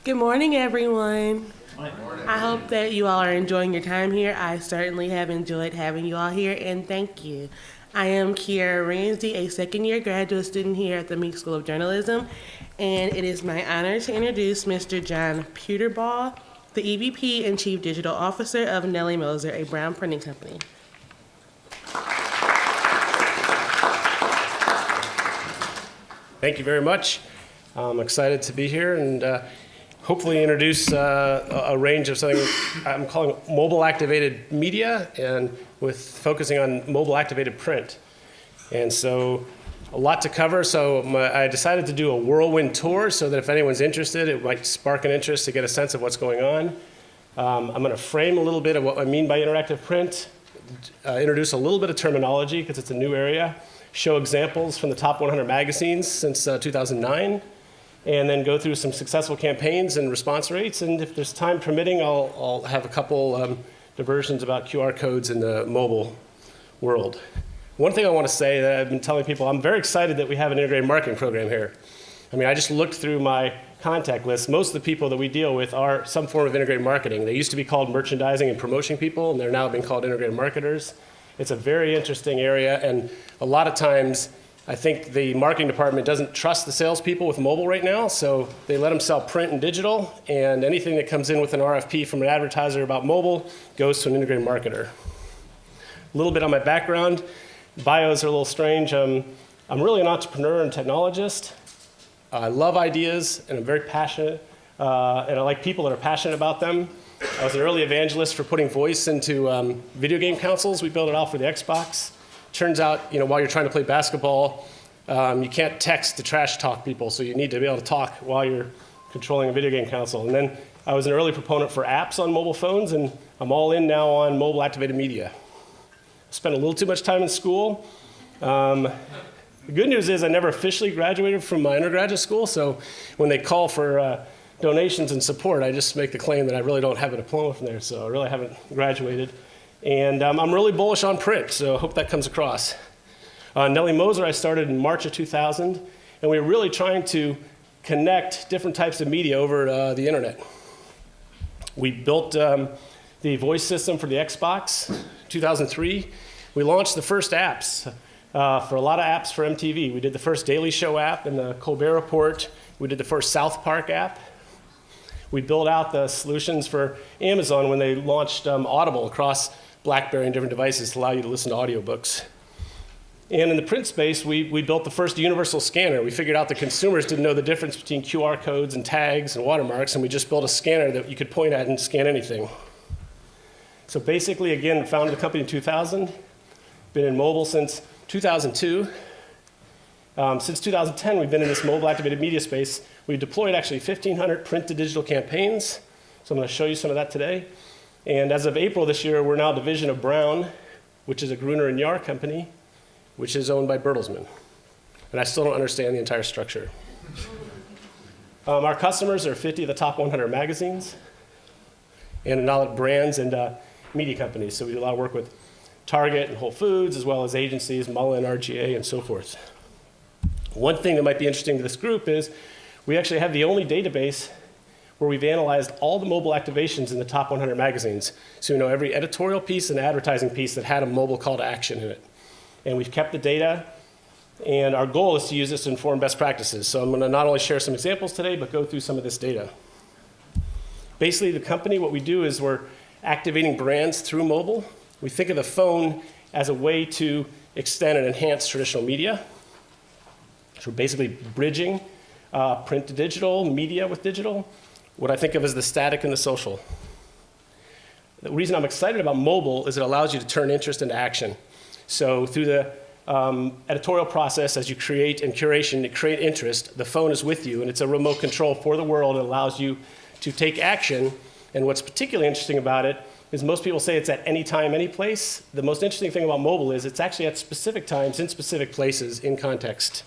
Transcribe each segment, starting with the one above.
Good morning, everyone. I hope that you all are enjoying your time here. I certainly have enjoyed having you all here, and thank you. I am Kiara Ramsey, a second-year graduate student here at the Meek School of Journalism, and it is my honor to introduce Mr. John Puterbaugh, the EVP and Chief Digital Officer of Nellymoser, a Brown printing company. Thank you very much. I'm excited to be here and hopefully introduce a range of something I'm calling mobile activated media, and with focusing on mobile activated print. And so a lot to cover, so I decided to do a whirlwind tour so that if anyone's interested, it might spark an interest to get a sense of what's going on. I'm going to frame a little bit of what I mean by interactive print, introduce a little bit of terminology because it's a new area, show examples from the top 100 magazines since 2009, and then go through some successful campaigns and response rates. And if there's time permitting, I'll have a couple diversions about QR codes in the mobile world. One thing I want to say that I've been telling people, I'm very excited that we have an integrated marketing program here. I mean, I just looked through my contact list. Most of the people that we deal with are some form of integrated marketing. They used to be called merchandising and promotion people, and they're now being called integrated marketers. It's a very interesting area, and a lot of times I think the marketing department doesn't trust the salespeople with mobile right now, so they let them sell print and digital, and anything that comes in with an RFP from an advertiser about mobile goes to an integrated marketer. A little bit on my background. Bios are a little strange. I'm really an entrepreneur and technologist. I love ideas, and I'm very passionate, and I like people that are passionate about them. I was an early evangelist for putting voice into video game consoles. We built it out for the Xbox. Turns out, while you're trying to play basketball, you can't text to trash talk people, so you need to be able to talk while you're controlling a video game console. And then I was an early proponent for apps on mobile phones, and I'm all in now on mobile activated media. I spent a little too much time in school. The good news is I never officially graduated from my undergraduate school, so when they call for donations and support, I just make the claim that I really don't have a diploma from there, so I really haven't graduated. And I'm really bullish on print, so I hope that comes across. Nellymoser I started in March of 2000, and we were really trying to connect different types of media over the internet. We built the voice system for the Xbox, 2003. We launched the first apps for a lot of apps for MTV. We did the first Daily Show app and the Colbert Report. We did the first South Park app. We built out the solutions for Amazon when they launched Audible across BlackBerry and different devices to allow you to listen to audiobooks. And in the print space, we built the first universal scanner. We figured out that consumers didn't know the difference between QR codes and tags and watermarks, and we just built a scanner that you could point at and scan anything. So basically, again, founded the company in 2000, been in mobile since 2002. Since 2010, we've been in this mobile activated media space. We've deployed actually 1,500 print to digital campaigns. So I'm going to show you some of that today. And as of April this year, we're now a division of Brown, which is a Gruner and Jahr company, which is owned by Bertelsmann. And I still don't understand the entire structure. Our customers are 50 of the top 100 magazines and a lot of brands and media companies. So we do a lot of work with Target and Whole Foods, as well as agencies, Mullen, RGA, and so forth. One thing that might be interesting to this group is we actually have the only database where we've analyzed all the mobile activations in the top 100 magazines. So we know every editorial piece and advertising piece that had a mobile call to action in it. And we've kept the data, and our goal is to use this to inform best practices. So I'm going to not only share some examples today, but go through some of this data. Basically, the company, what we do is we're activating brands through mobile. We think of the phone as a way to extend and enhance traditional media. So we're basically bridging print to digital, media with digital, what I think of as the static and the social. The reason I'm excited about mobile is it allows you to turn interest into action. So through the editorial process, as you create and curation to create interest, the phone is with you, and it's a remote control for the world. It allows you to take action. And what's particularly interesting about it is most people say it's at any time, any place. The most interesting thing about mobile is it's actually at specific times, in specific places, in context.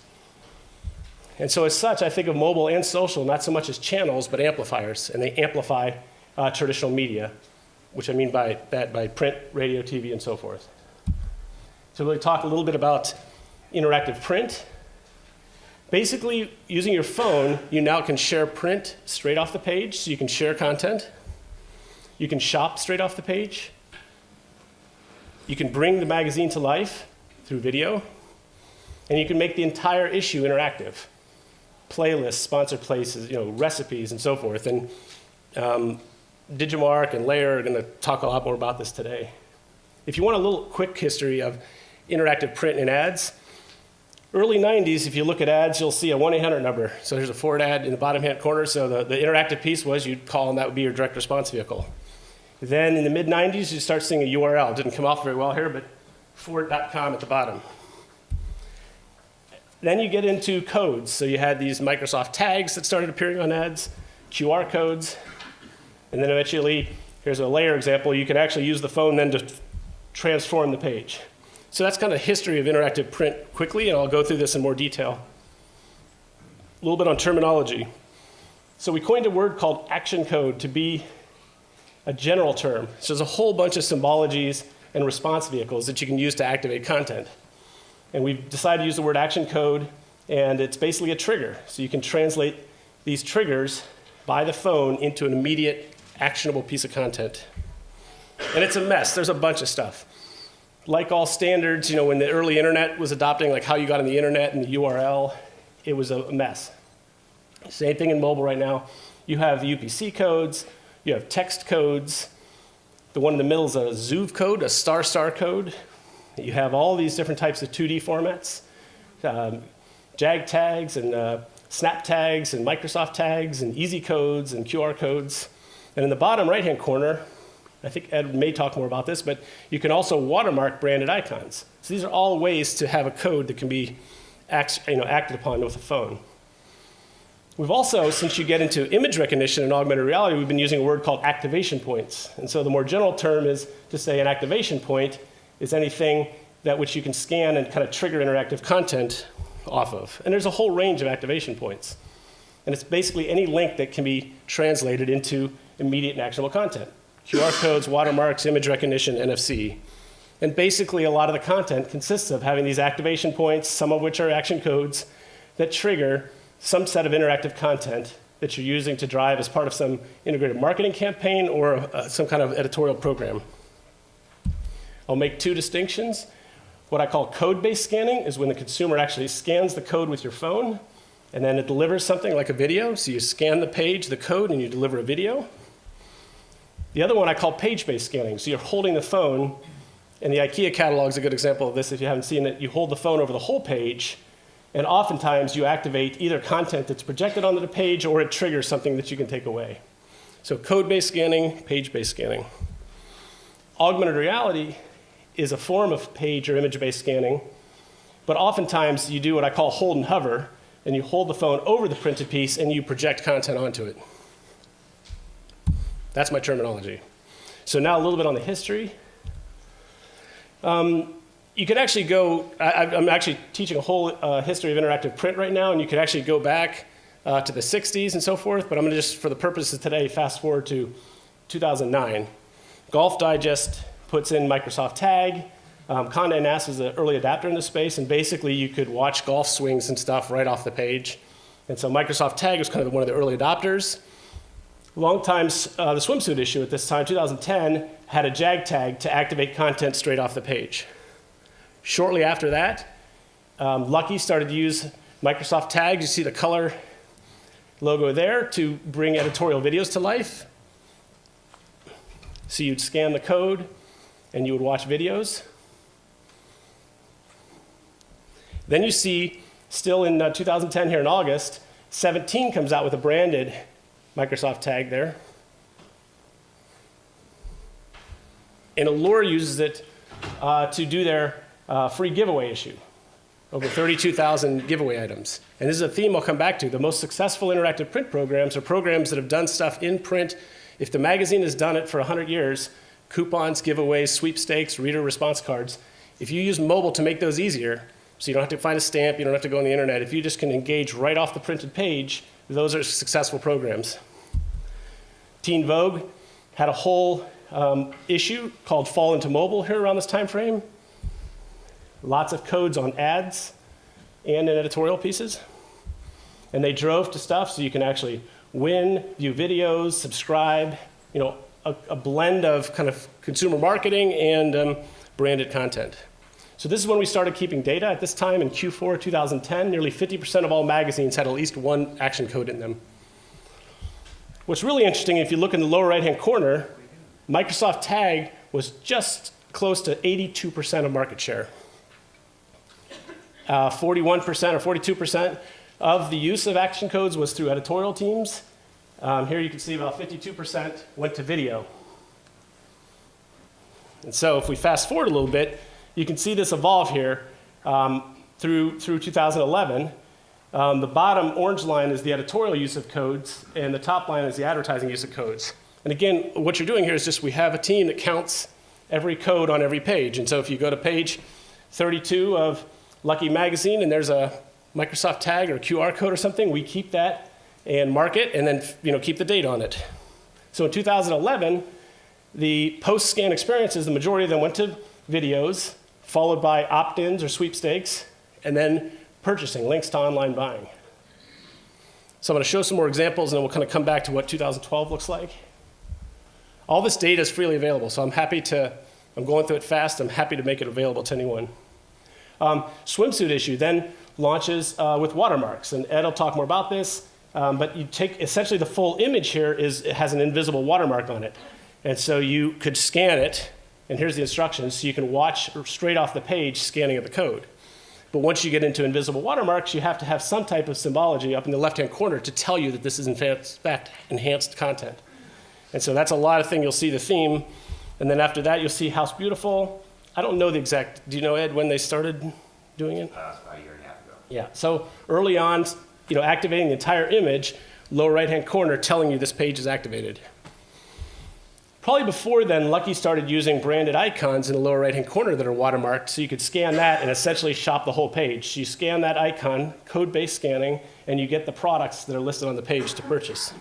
And so as such, I think of mobile and social not so much as channels, but amplifiers, and they amplify traditional media, which I mean by that by print, radio, TV, and so forth. To really talk a little bit about interactive print, Basically, using your phone, you now can share print straight off the page, so you can share content. You can shop straight off the page. You can bring the magazine to life through video. And you can make the entire issue interactive. Playlists, sponsored places, recipes, and so forth. And Digimarc and Layer are going to talk a lot more about this today. If you want a little quick history of interactive print and ads, early 90s, if you look at ads, you'll see a 1-800 number. So there's a Ford ad in the bottom-hand corner. So the interactive piece was you'd call, and that would be your direct response vehicle. Then in the mid-90s, you start seeing a URL. It didn't come off very well here, but Ford.com at the bottom. Then you get into codes. So you had these Microsoft tags that started appearing on ads, QR codes, and then eventually, here's a Layer example. You can actually use the phone then to transform the page. So that's kind of the history of interactive print quickly, and I'll go through this in more detail. A little bit on terminology. So we coined a word called action code to be a general term. So there's a whole bunch of symbologies and response vehicles that you can use to activate content. And we've decided to use the word action code, and it's basically a trigger. So you can translate these triggers by the phone into an immediate, actionable piece of content. And it's a mess. There's a bunch of stuff. Like all standards, when the early internet was adopting, like how you got on the internet and the URL, it was a mess. Same thing in mobile right now. You have UPC codes, you have text codes. The one in the middle is a ZOOV code, a star code. You have all these different types of 2D formats, JAG tags and snap tags and Microsoft tags and easy codes and QR codes. And in the bottom right-hand corner, I think Ed may talk more about this, but you can also watermark branded icons. So these are all ways to have a code that can be acted upon with a phone. We've also, since you get into image recognition and augmented reality, we've been using a word called activation points. And so the more general term is to say an activation point is anything that which you can scan and kind of trigger interactive content off of. And there's a whole range of activation points. And it's basically any link that can be translated into immediate and actionable content. QR codes, watermarks, image recognition, NFC. And basically a lot of the content consists of having these activation points, some of which are action codes, that trigger some set of interactive content that you're using to drive as part of some integrated marketing campaign or some kind of editorial program. I'll make two distinctions. What I call code-based scanning is when the consumer actually scans the code with your phone, and then it delivers something like a video. So you scan the page, the code, and you deliver a video. The other one I call page-based scanning. So you're holding the phone, and the IKEA catalog is a good example of this if you haven't seen it. You hold the phone over the whole page, and oftentimes you activate either content that's projected onto the page or it triggers something that you can take away. So code-based scanning, page-based scanning. Augmented reality is a form of page or image-based scanning, but oftentimes you do what I call hold and hover, and you hold the phone over the printed piece and you project content onto it. That's my terminology. So now a little bit on the history. You could actually go, I'm actually teaching a whole history of interactive print right now, and you could actually go back to the 60s and so forth, but I'm going to just, for the purposes of today, fast forward to 2009. Golf Digest puts in Microsoft Tag. Condé Nast was an early adapter in this space, and basically you could watch golf swings and stuff right off the page. And so Microsoft Tag was kind of one of the early adopters. Long time, the swimsuit issue at this time, 2010, had a JAG tag to activate content straight off the page. Shortly after that, Lucky started to use Microsoft Tags. You see the color logo there to bring editorial videos to life. So you'd scan the code, and you would watch videos. Then you see, still in 2010 here in August, 17 comes out with a branded Microsoft Tag there. And Allure uses it to do their free giveaway issue. Over 32,000 giveaway items. And this is a theme I'll come back to. The most successful interactive print programs are programs that have done stuff in print. If the magazine has done it for 100 years, coupons, giveaways, sweepstakes, reader response cards, if you use mobile to make those easier, so you don't have to find a stamp, you don't have to go on the internet, if you just can engage right off the printed page, those are successful programs. Teen Vogue had a whole issue called Fall into Mobile here around this time frame. Lots of codes on ads and in editorial pieces. and they drove to stuff so you can actually win, view videos, subscribe, a blend of kind of consumer marketing and branded content. So this is when we started keeping data. At this time in Q4 2010, nearly 50% of all magazines had at least one action code in them. What's really interesting, if you look in the lower right-hand corner, Microsoft Tag was just close to 82% of market share. 41% or 42% of the use of action codes was through editorial teams. Here you can see about 52% went to video. And so if we fast forward a little bit, you can see this evolve here through 2011. The bottom orange line is the editorial use of codes, and the top line is the advertising use of codes. And again, what you're doing here is just we have a team that counts every code on every page. And so if you go to page 32 of Lucky Magazine and there's a Microsoft tag or a QR code or something, we keep that and mark it and then keep the date on it. So in 2011, the post-scan experiences, the majority of them went to videos, followed by opt-ins or sweepstakes, and then purchasing, links to online buying. So I'm going to show some more examples, and then we'll kind of come back to what 2012 looks like. All this data is freely available, so I'm going through it fast. I'm happy to make it available to anyone. Swimsuit issue then launches with watermarks, and Ed will talk more about this, but you take essentially the full image here it has an invisible watermark on it. And so you could scan it, and here's the instructions, so you can watch straight off the page scanning of the code. But once you get into invisible watermarks, you have to have some type of symbology up in the left-hand corner to tell you that this is in fact enhanced content. And so that's a lot of things. You'll see the theme, and then after that, you'll see House Beautiful. I don't know the exact, do you know, Ed, when they started doing it? About a year and a half ago. Yeah, so early on, activating the entire image, lower right-hand corner telling you this page is activated. Probably before then, Lucky started using branded icons in the lower right-hand corner that are watermarked, so you could scan that and essentially shop the whole page. So you scan that icon, code-based scanning, and you get the products that are listed on the page to purchase.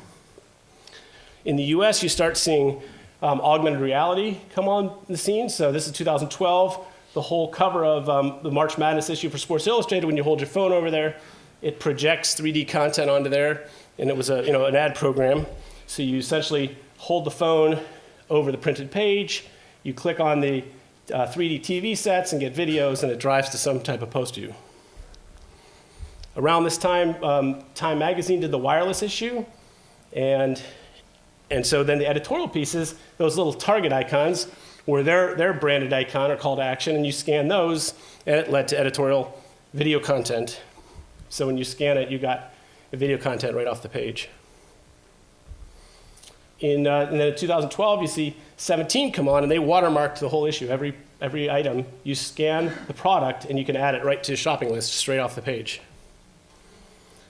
In the US, you start seeing augmented reality come on the scene. So this is 2012. The whole cover of the March Madness issue for Sports Illustrated, when you hold your phone over there, it projects 3D content onto there, and it was an ad program. So you essentially hold the phone over the printed page, you click on the 3D TV sets and get videos, and it drives to some type of post view. Around this time, Time Magazine did the wireless issue, and so then the editorial pieces, those little target icons, were their branded icon or call to action, and you scan those, and it led to editorial video content. So when you scan it, you got the video content right off the page. And then in 2012, you see 17 come on, and they watermarked the whole issue. Every item, you scan the product, and you can add it right to a shopping list straight off the page.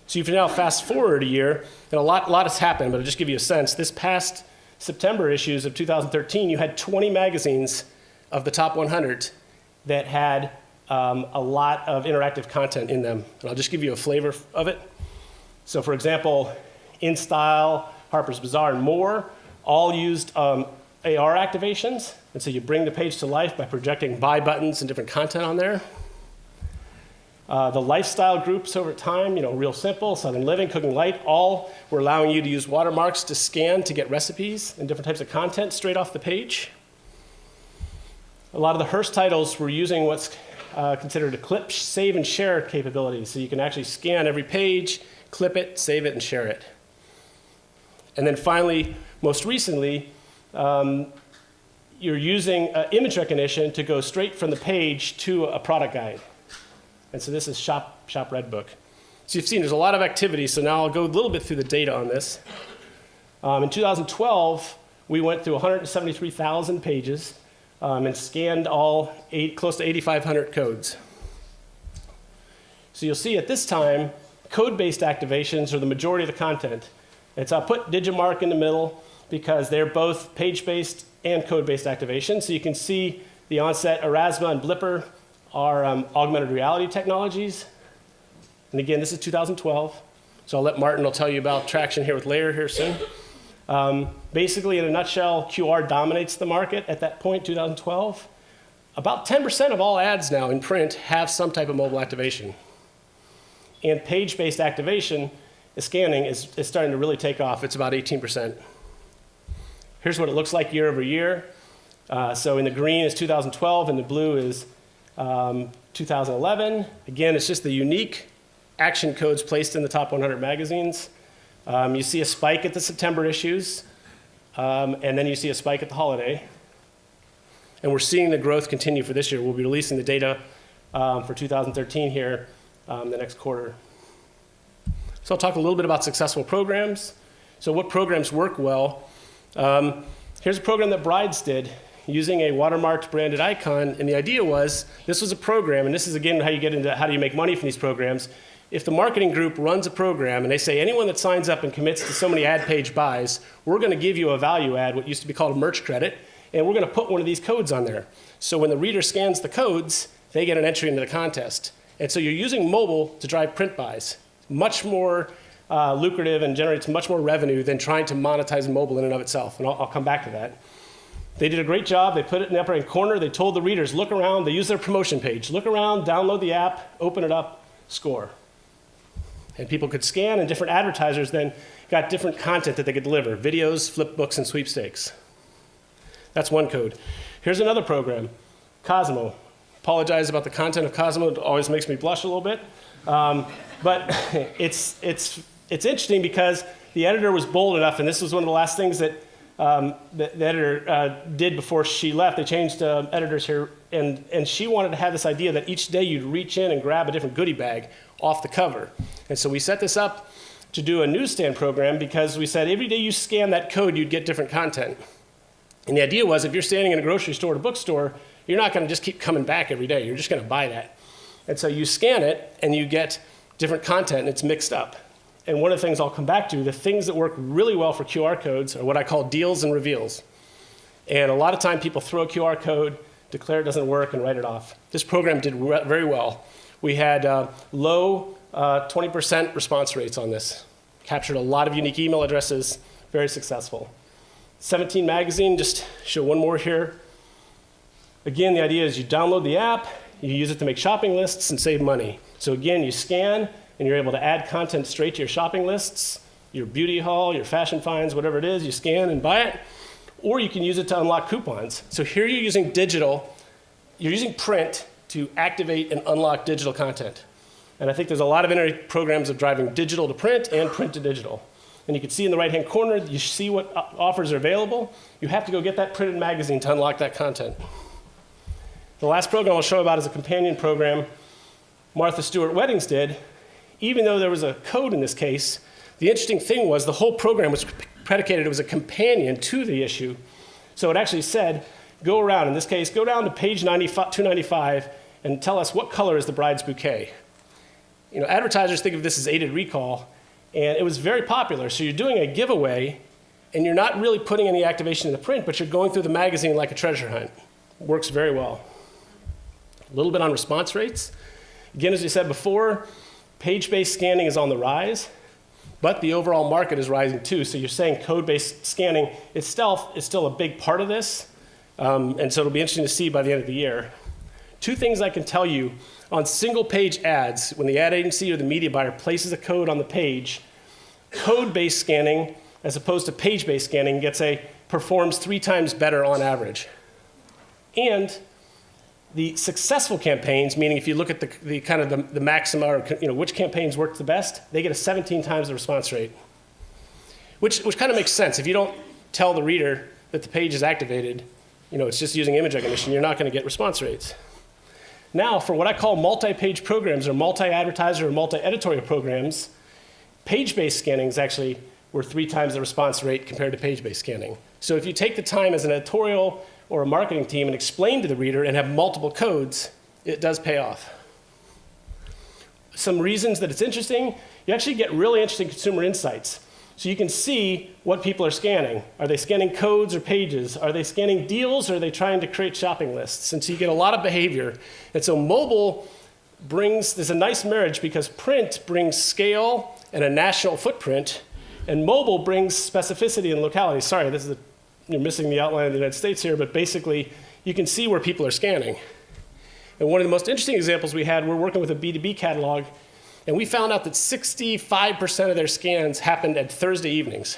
So you can now fast forward a year, and a lot has happened, but I'll just give you a sense. This past September issues of 2013, you had 20 magazines of the top 100 that had a lot of interactive content in them. And I'll just give you a flavor of it. So for example, InStyle, Harper's Bazaar, and more all used AR activations. And so you bring the page to life by projecting buy buttons and different content on there. The lifestyle groups over time, Real Simple, Southern Living, Cooking Light, all were allowing you to use watermarks to scan to get recipes and different types of content straight off the page. A lot of the Hearst titles were using what's considered a clip, save, and share capability. So you can actually scan every page, clip it, save it, and share it. And then finally, most recently, you're using image recognition to go straight from the page to a product guide. And so this is Shop Redbook. So you've seen there's a lot of activity, so now I'll go a little bit through the data on this. In 2012, we went through 173,000 pages and scanned close to 8,500 codes. So you'll see at this time, code-based activations are the majority of the content. I'll put Digimarc in the middle because they're both page-based and code-based activations. So you can see the Onset, Erasma, and Blipper are augmented reality technologies. And again, this is 2012. So I'll let Martin tell you about traction here with Layer here soon. Basically, in a nutshell, QR dominates the market at that point, 2012. About 10% of all ads now in print have some type of mobile activation. And page-based activation scanning is starting to really take off. It's about 18%. Here's what it looks like year over year. So in the green is 2012, and the blue is 2011. Again, it's just the unique action codes placed in the top 100 magazines. You see a spike at the September issues, and then you see a spike at the holiday. And we're seeing the growth continue for this year. We'll be releasing the data for 2013 here the next quarter. So I'll talk a little bit about successful programs. So what programs work well? Here's a program that Brides did using a watermarked branded icon. And the idea was, this was a program, and this is again how you get into how do you make money from these programs. If the marketing group runs a program and they say anyone that signs up and commits to so many ad page buys, we're going to give you a value add, what used to be called a merch credit, and we're going to put one of these codes on there. So when the reader scans the codes, they get an entry into the contest. And so you're using mobile to drive print buys. Much more lucrative and generates much more revenue than trying to monetize mobile in and of itself. And I'll come back to that. They did a great job. They put it in the upper right corner. They told the readers, look around. They used their promotion page. Look around, download the app, open it up, score. And people could scan, and different advertisers then got different content that they could deliver: videos, flip books, and sweepstakes. That's one code. Here's another program, Cosmo. Apologize about the content of Cosmo. It always makes me blush a little bit. But it's interesting because the editor was bold enough, and this was one of the last things that the editor did before she left. They changed editors here, and she wanted to have this idea that each day you'd reach in and grab a different goodie bag off the cover. And so we set this up to do a newsstand program because we said every day you scan that code, you'd get different content. And the idea was if you're standing in a grocery store or a bookstore, you're not going to just keep coming back every day. You're just going to buy that. And so you scan it, and you get different content, and it's mixed up. And one of the things I'll come back to, the things that work really well for QR codes are what I call deals and reveals. And a lot of time people throw a QR code, declare it doesn't work, and write it off. This program did very well. We had low 20% response rates on this. Captured a lot of unique email addresses, very successful. 17 magazine, just show one more here. Again, the idea is you download the app, you use it to make shopping lists and save money. So again, you scan, and you're able to add content straight to your shopping lists, your beauty haul, your fashion finds, whatever it is, you scan and buy it. Or you can use it to unlock coupons. So here you're using digital, you're using print to activate and unlock digital content. And I think there's a lot of internet programs of driving digital to print and print to digital. And you can see in the right-hand corner, you see what offers are available. You have to go get that printed magazine to unlock that content. The last program I'll show about is a companion program Martha Stewart Weddings did. Even though there was a code in this case, the interesting thing was the whole program was predicated, it was a companion to the issue. So it actually said, go around, in this case, go down to page 295 and tell us what color is the bride's bouquet. You know, advertisers think of this as aided recall, and it was very popular. So you're doing a giveaway, and you're not really putting any activation in the print, but you're going through the magazine like a treasure hunt. Works very well. A little bit on response rates. Again, as we said before, page-based scanning is on the rise, but the overall market is rising too. So you're saying code-based scanning itself is still a big part of this, and so it'll be interesting to see by the end of the year. Two things I can tell you on single-page ads, when the ad agency or the media buyer places a code on the page, code-based scanning, as opposed to page-based scanning, performs 3 times better on average. And the successful campaigns, meaning if you look at the maxima, or which campaigns work the best, they get a 17 times the response rate, which kind of makes sense. If you don't tell the reader that the page is activated, it's just using image recognition, you're not going to get response rates. Now, for what I call multi-page programs or multi-advertiser or multi-editorial programs, page-based scanning actually were 3 times the response rate compared to page-based scanning. So if you take the time as an editorial or a marketing team and explain to the reader and have multiple codes, it does pay off. Some reasons that it's interesting, you actually get really interesting consumer insights. So you can see what people are scanning. Are they scanning codes or pages? Are they scanning deals, or are they trying to create shopping lists? And so you get a lot of behavior. And so mobile there's a nice marriage because print brings scale and a national footprint, and mobile brings specificity and locality. Sorry, you're missing the outline of the United States here, but basically you can see where people are scanning. And one of the most interesting examples we had, we're working with a B2B catalog, And we found out that 65% of their scans happened at Thursday evenings.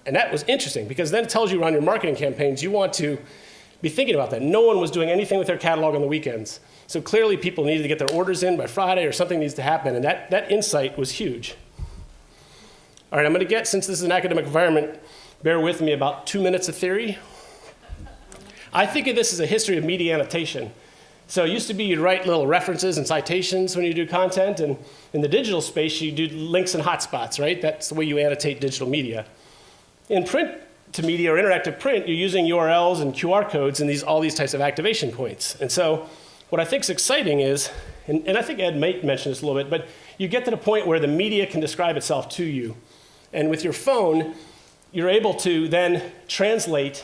And that was interesting because then it tells you around your marketing campaigns, you want to be thinking about that. No one was doing anything with their catalog on the weekends. So clearly people needed to get their orders in by Friday or something needs to happen. And that insight was huge. All right, I'm going to get, since this is an academic environment, bear with me about 2 minutes of theory. I think of this as a history of media annotation. So it used to be you'd write little references and citations when you do content, and in the digital space you do links and hotspots, right? That's the way you annotate digital media. In print to media or interactive print, you're using URLs and QR codes and all these types of activation points. And so what I think is exciting is, and I think Ed might mention this a little bit, but you get to the point where the media can describe itself to you. And with your phone, you're able to then translate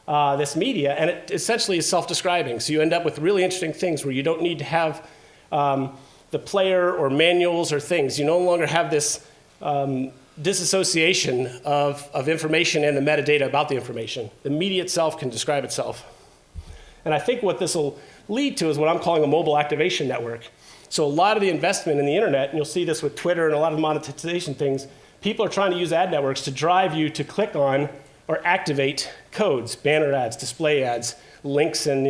this media, and it essentially is self-describing. So you end up with really interesting things where you don't need to have the player or manuals or things. You no longer have this disassociation of information and the metadata about the information. The media itself can describe itself. And I think what this will lead to is what I'm calling a mobile activation network. So a lot of the investment in the internet, and you'll see this with Twitter and a lot of the monetization things, people are trying to use ad networks to drive you to click on or activate codes, banner ads, display ads, links, and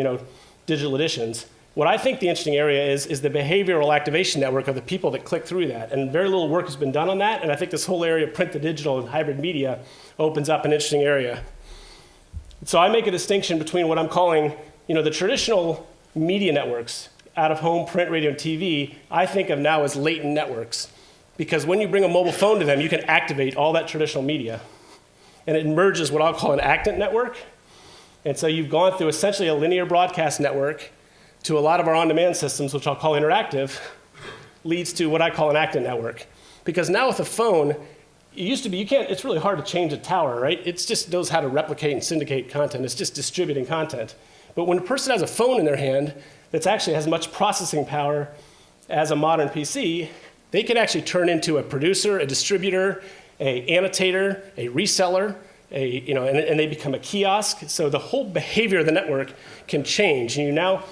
digital editions. What I think the interesting area is the behavioral activation network of the people that click through that. And very little work has been done on that, and I think this whole area of print to digital and hybrid media opens up an interesting area. So I make a distinction between what I'm calling the traditional media networks, out-of-home, print, radio, and TV, I think of now as latent networks. Because when you bring a mobile phone to them, you can activate all that traditional media. And it merges what I'll call an actant network. And so you've gone through essentially a linear broadcast network to a lot of our on-demand systems, which I'll call interactive, leads to what I call an actant network. Because now with a phone, it used to be, it's really hard to change a tower, right? It just knows how to replicate and syndicate content. It's just distributing content. But when a person has a phone in their hand that actually has much processing power as a modern PC, they can actually turn into a producer, a distributor, an annotator, a reseller, and they become a kiosk. So the whole behavior of the network can change. And you now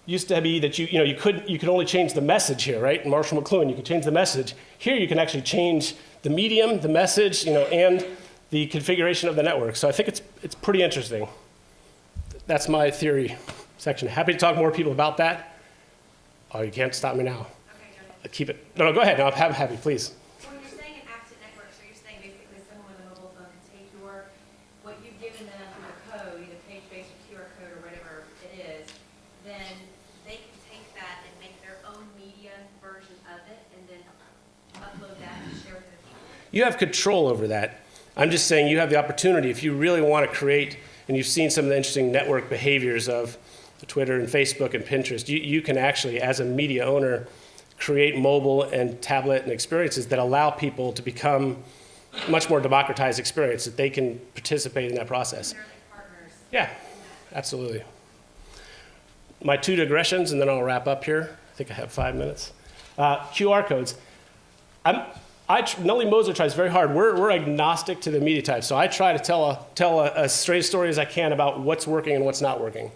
used to be that you could only change the message here, right? In Marshall McLuhan, you could change the message. Here you can actually change the medium, the message, and the configuration of the network. So I think it's pretty interesting. That's my theory section. Happy to talk more to people about that. Oh, you can't stop me now. Okay, go ahead. Keep it. No, go ahead. No, I'm happy, please. When you're saying an active network, so you're saying basically someone with a mobile phone can take what you've given them through the code, either page-based or QR code or whatever it is, then they can take that and make their own media version of it and then upload that and share with other people. You have control over that. I'm just saying you have the opportunity, if you really want to create, and you've seen some of the interesting network behaviors of Twitter and Facebook and Pinterest, you can actually, as a media owner, create mobile and tablet and experiences that allow people to become much more democratized experience, that they can participate in that process. They're like partners. Yeah, absolutely. My 2 digressions, and then I'll wrap up here. I think I have 5 minutes. QR codes. Nellymoser tries very hard. We're agnostic to the media type, so I try to tell a straight story as I can about what's working and what's not working.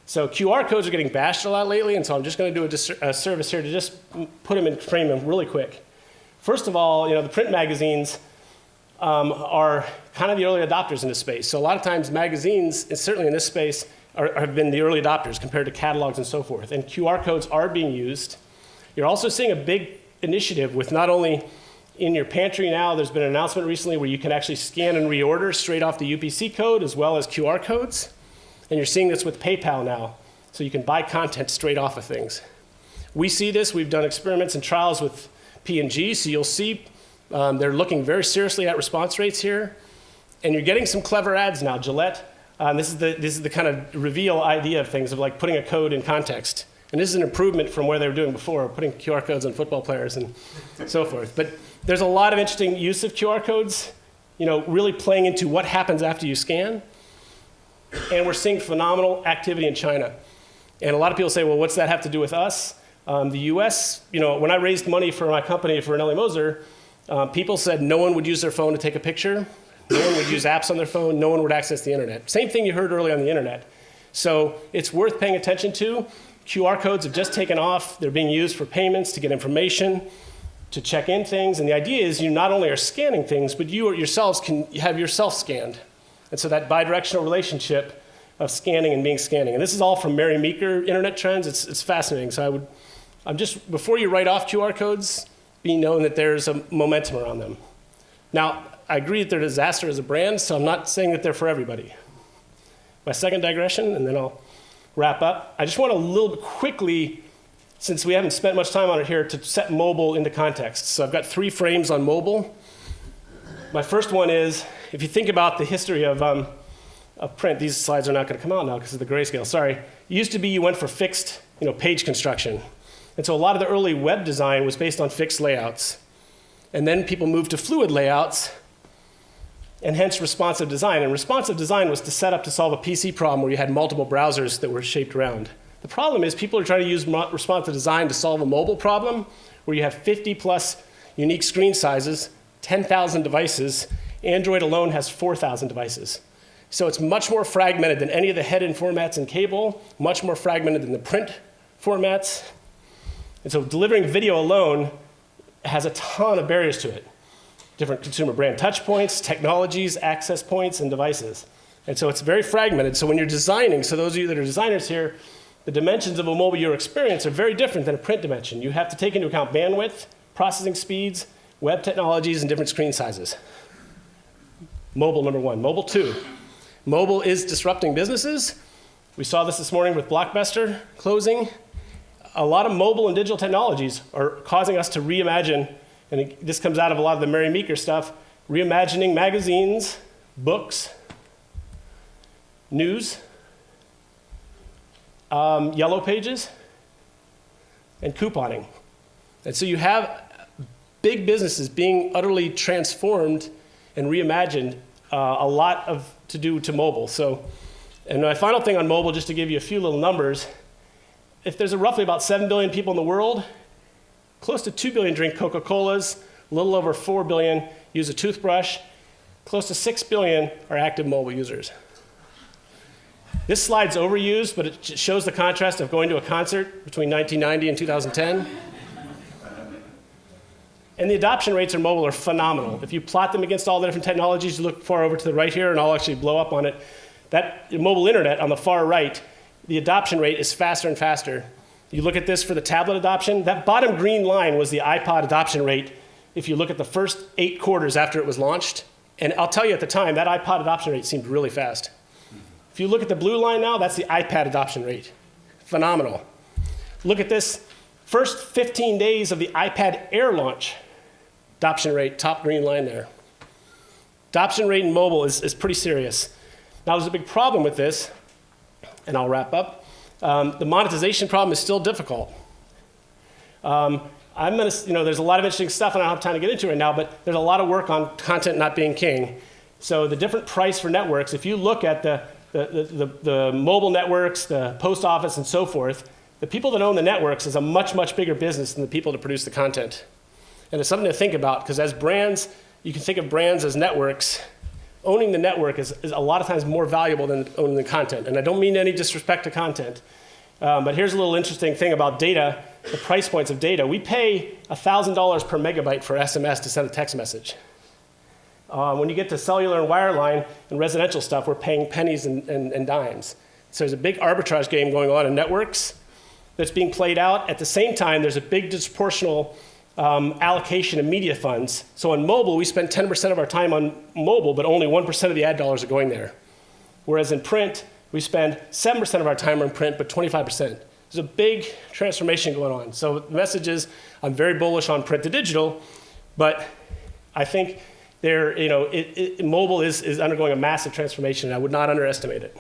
So QR codes are getting bashed a lot lately, and so I'm just going to do a service here to just put them in frame them really quick. First of all, the print magazines are kind of the early adopters in this space. So a lot of times magazines, and certainly in this space, have been the early adopters compared to catalogs and so forth. And QR codes are being used. You're also seeing a big initiative with not only in your pantry now, there's been an announcement recently where you can actually scan and reorder straight off the UPC code as well as QR codes. And you're seeing this with PayPal now. So you can buy content straight off of things. We see this. We've done experiments and trials with P&G. So you'll see they're looking very seriously at response rates here. And you're getting some clever ads now. Gillette, this is the kind of reveal idea of things of like putting a code in context. And this is an improvement from where they were doing before, putting QR codes on football players and so forth. But there's a lot of interesting use of QR codes, really playing into what happens after you scan. And we're seeing phenomenal activity in China. And a lot of people say, well, what's that have to do with us? The US, when I raised money for my company, for Nellymoser, people said no one would use their phone to take a picture. No one would use apps on their phone. No one would access the internet. Same thing you heard earlier on the internet. So it's worth paying attention to. QR codes have just taken off. They're being used for payments, to get information, to check in things. And the idea is you not only are scanning things, but you yourselves can have yourself scanned. And so that bidirectional relationship of scanning and being scanning. And this is all from Mary Meeker Internet Trends. It's fascinating. So I'm just, before you write off QR codes, be known that there's a momentum around them. Now, I agree that they're a disaster as a brand, so I'm not saying that they're for everybody. My second digression, and then I'll wrap up. I just want to little bit quickly, since we haven't spent much time on it here, to set mobile into context. So I've got 3 frames on mobile. My first one is, if you think about the history of print, these slides are not going to come out now because of the grayscale, sorry. It used to be you went for fixed page construction. And so a lot of the early web design was based on fixed layouts. And then people moved to fluid layouts, and hence responsive design. And responsive design was to set up to solve a PC problem where you had multiple browsers that were shaped around. The problem is people are trying to use responsive design to solve a mobile problem where you have 50 plus unique screen sizes, 10,000 devices. Android alone has 4,000 devices. So it's much more fragmented than any of the head-end formats in cable, much more fragmented than the print formats. And so delivering video alone has a ton of barriers to it. Different consumer brand touch points, technologies, access points, and devices. And so it's very fragmented. So when you're designing, so those of you that are designers here, the dimensions of a mobile user experience are very different than a print dimension. You have to take into account bandwidth, processing speeds, web technologies, and different screen sizes. Mobile, number 1. Mobile 2. Mobile is disrupting businesses. We saw this morning with Blockbuster closing. A lot of mobile and digital technologies are causing us to reimagine, and this comes out of a lot of the Mary Meeker stuff, reimagining magazines, books, news, yellow pages, and couponing. And so you have big businesses being utterly transformed and reimagined, a lot to do to mobile. So, and my final thing on mobile, just to give you a few little numbers, if there's roughly about 7 billion people in the world, close to 2 billion drink Coca-Colas, a little over 4 billion use a toothbrush, close to 6 billion are active mobile users. This slide's overused, but it shows the contrast of going to a concert between 1990 and 2010. And the adoption rates on mobile are phenomenal. If you plot them against all the different technologies, you look far over to the right here, and I'll actually blow up on it. That mobile internet on the far right, the adoption rate is faster and faster. You look at this for the tablet adoption, that bottom green line was the iPod adoption rate if you look at the first 8 quarters after it was launched. And I'll tell you at the time, that iPod adoption rate seemed really fast. If you look at the blue line now, that's the iPad adoption rate. Phenomenal. Look at this first 15 days of the iPad Air launch. Adoption rate, top green line there. Adoption rate in mobile is pretty serious. Now there's a big problem with this, and I'll wrap up. The monetization problem is still difficult. There's a lot of interesting stuff, and I don't have time to get into it now, but there's a lot of work on content not being king. So the different price for networks, if you look at the mobile networks, the post office, and so forth, the people that own the networks is a much, much bigger business than the people that produce the content. And it's something to think about, because as brands, you can think of brands as networks. Owning the network is a lot of times more valuable than owning the content. And I don't mean any disrespect to content. But here's a little interesting thing about data, the price points of data. We pay $1,000 per megabyte for SMS to send a text message. When you get to cellular and wireline and residential stuff, we're paying pennies and dimes. So there's a big arbitrage game going on in networks that's being played out. At the same time, there's a big disproportional allocation of media funds. So on mobile, we spend 10% of our time on mobile, but only 1% of the ad dollars are going there. Whereas in print, we spend 7% of our time on print, but 25%. There's a big transformation going on. So the message is, I'm very bullish on print to digital, but I think mobile is undergoing a massive transformation, and I would not underestimate it.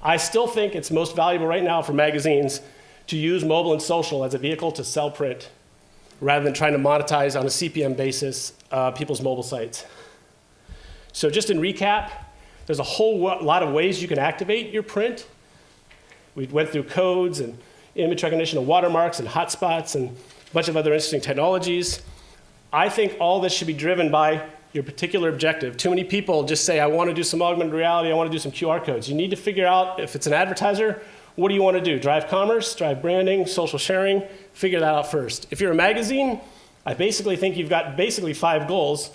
I still think it's most valuable right now for magazines to use mobile and social as a vehicle to sell print, rather than trying to monetize on a CPM basis people's mobile sites. So just in recap, there's a whole lot of ways you can activate your print. We went through codes and image recognition and watermarks and hotspots and a bunch of other interesting technologies. I think all this should be driven by your particular objective. Too many people just say, I want to do some augmented reality, I want to do some QR codes. You need to figure out if it's an advertiser what do you want to do? Drive commerce, drive branding, social sharing? Figure that out first. If you're a magazine, I basically think you've got basically 5 goals.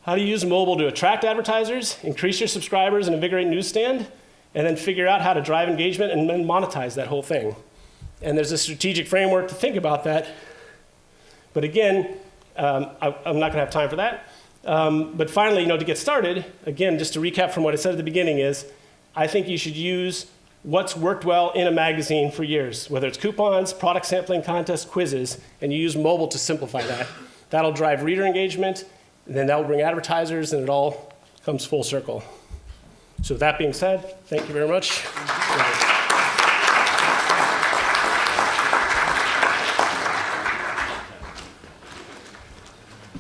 How do you use mobile to attract advertisers, increase your subscribers, and invigorate newsstand? And then figure out how to drive engagement and then monetize that whole thing. And there's a strategic framework to think about that. But again, I'm not going to have time for that. But finally, to get started, again, just to recap from what I said at the beginning is, I think you should use what's worked well in a magazine for years, whether it's coupons, product sampling contests, quizzes, and you use mobile to simplify that. That'll drive reader engagement, and then that'll bring advertisers, and it all comes full circle. So with that being said, thank you very much.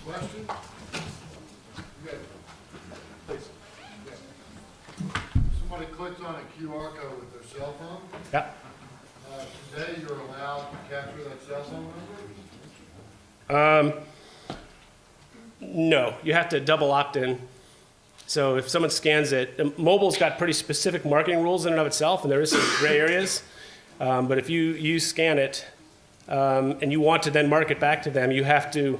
Question? Somebody clicks on a QR code with their cell phone. Yeah. Today you're allowed to capture that cell phone number? No, you have to double opt-in. So if someone scans it, mobile's got pretty specific marketing rules in and of itself, and there is some gray areas. But if you scan it and you want to then market back to them, you have to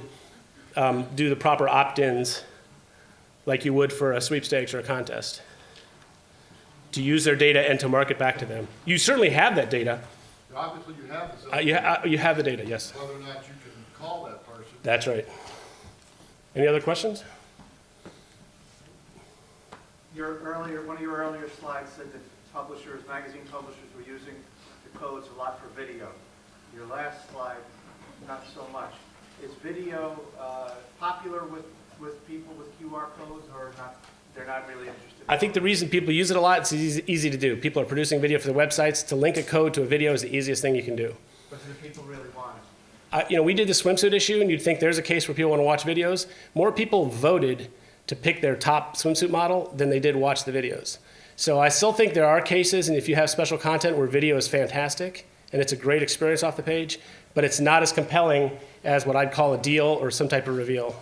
do the proper opt-ins like you would for a sweepstakes or a contest to use their data and to market back to them. You certainly have that data. Obviously you have the cell phone. You have the data, yes. Whether or not you can call that person. That's right. Any other questions? One of your earlier slides said that magazine publishers were using the codes a lot for video. Your last slide, not so much. Is video popular with people with QR codes, or not? They're not really interested? I think the reason people use it a lot, it's easy to do. People are producing video for their websites. To link a code to a video is the easiest thing you can do. But do people really want it? We did the swimsuit issue, and you'd think there's a case where people want to watch videos. More people voted to pick their top swimsuit model than they did watch the videos. So I still think there are cases, and if you have special content where video is fantastic, and it's a great experience off the page, but it's not as compelling as what I'd call a deal or some type of reveal.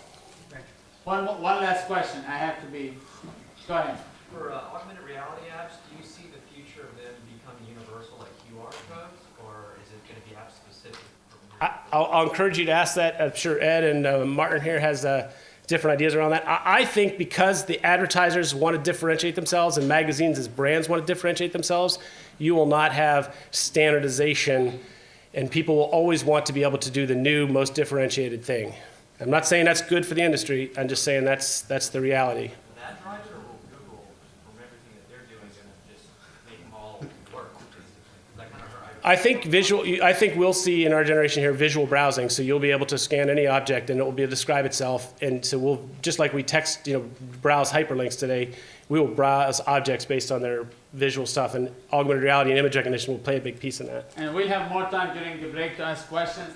One last question. I have to be. Go ahead. For augmented reality apps, do you see the future of them becoming universal like QR codes, or is it going to be app specific? I'll encourage you to ask that. I'm sure Ed and Martin here has different ideas around that. I think because the advertisers want to differentiate themselves and magazines as brands want to differentiate themselves, you will not have standardization, and people will always want to be able to do the new, most differentiated thing. I'm not saying that's good for the industry. I'm just saying that's the reality. Will that drive it, or will Google, from everything that they're doing, going to just make them all work, basically? That kind of I think we'll see in our generation here visual browsing. So you'll be able to scan any object and it will be able to describe itself. And so we'll, just like we browse hyperlinks today, we will browse objects based on their visual stuff, and augmented reality and image recognition will play a big piece in that. And we'll have more time during the break to ask questions.